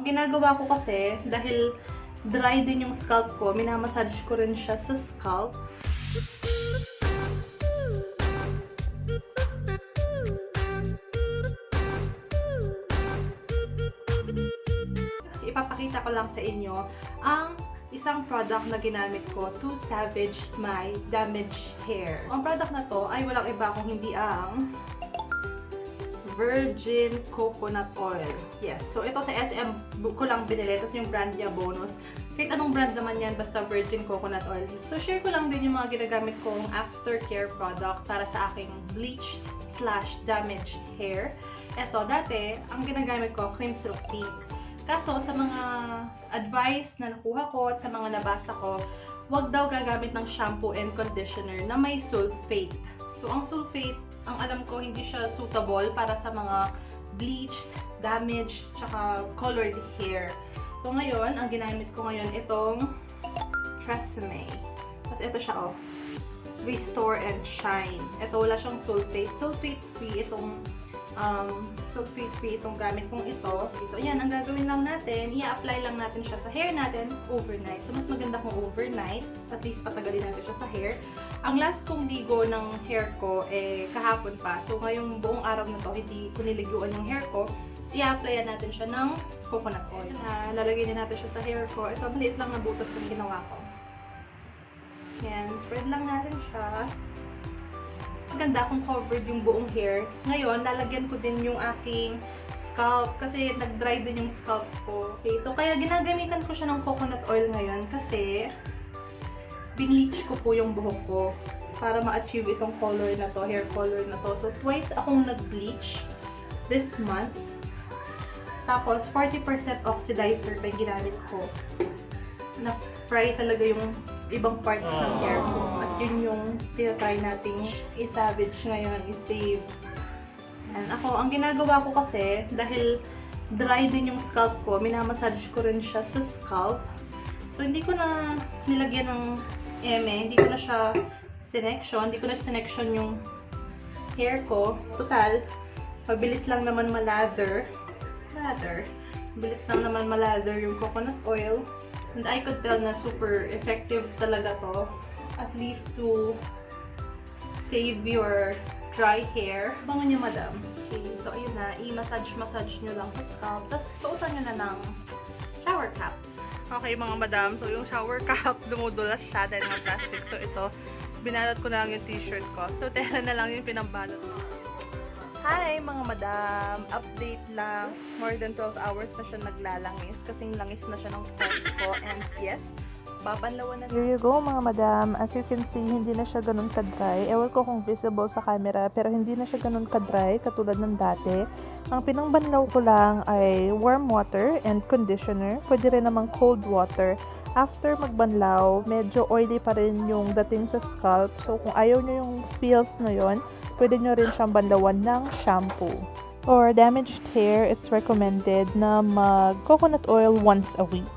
ginagawa ko kasi, dahil dry din yung scalp ko, minamassage ko rin siya sa scalp. Ipapakita ko lang sa inyo ang isang product na ginamit ko to salvage my damaged hair. Ang product na to ay walang iba kung hindi ang virgin coconut oil. Yes. So, ito sa SM ko lang binili. Tapos yung brand niya bonus. Kahit anong brand naman yan, basta virgin coconut oil. So, share ko lang din yung mga ginagamit kong aftercare product para sa aking bleached / damaged hair. Ito, dati, ang ginagamit ko, cream silk pink. Kaso, sa mga advice na nakuha ko at sa mga nabasa ko, wag daw gagamit ng shampoo and conditioner na may sulfate. So, ang sulfate, ang alam ko, hindi siya suitable para sa mga bleached, damaged, tsaka colored hair. So, ngayon, ang ginamit ko ngayon, itong Tresemme. Tapos, ito siya, oh. Restore and Shine. Ito, wala siyang sulfate. Sulfate-free itong sulfate-free itong gamit kong ito. Okay, so, yan, ang gagawin lang natin, i-apply lang natin siya sa hair natin overnight. So, mas maganda kung overnight. At least, patagalin natin siya sa hair. Ang last kong ligo ng hair ko, kahapon pa. So, ngayong buong araw na to, hindi ko niliguan yung hair ko. I-applyan natin siya ng coconut oil. Lalagay din natin siya sa hair ko. Ito, maliit lang na butas yung ginawa ko. Yan, spread lang natin siya. Maganda kung covered yung buong hair. Ngayon, lalagyan ko din yung aking scalp kasi nag-dry din yung scalp ko. Okay, so kaya ginagamitan ko siya ng coconut oil ngayon kasi binleach ko po yung buhok ko para ma-achieve itong color na to, hair color na to. So, twice akong nag-bleach this month. Tapos, 40% oxidizer pa yung ginamit ko. Na-fry talaga yung ibang parts ng hair ko. At yun yung tinatry nating i-savage ngayon, i-save. And ako, ang ginagawa ko kasi, dahil dry din yung scalp ko, minamassage ko rin siya sa scalp. So, hindi ko na nilagyan ng eme, hindi ko na siya sinection, yung hair ko. Total, mabilis lang naman mabilis lang naman malather yung coconut oil. And I could tell na super effective talaga to. At least to save your dry hair. Bangon niyo, madam. Okay, so ayun na. I-massage nyo lang sa scalp. Tapos suotan nyo na ng shower cap. Okay, mga madam. So yung shower cap, dumudulas siya dahil ng plastic. So ito, binalot ko na lang yung t-shirt ko. So tela na lang yung pinambalot ko. Hi mga madam! Update lang. More than 12 hours na siya naglalangis. Kasing langis na siya ng pores ko. And yes, babanlawan na. Here you go mga madam. As you can see, hindi na siya ganun ka-dry. Ewan ko kung visible sa camera, pero hindi na siya ganun ka-dry katulad ng dati. Ang pinangbanlaw ko lang ay warm water and conditioner. Pwede rin namang cold water. After magbanlaw, medyo oily pa rin yung dating sa scalp. So kung ayaw nyo yung feels na yon, pwede nyo rin siyang banlawan ng shampoo. For damaged hair, it's recommended na mag-coconut oil once a week.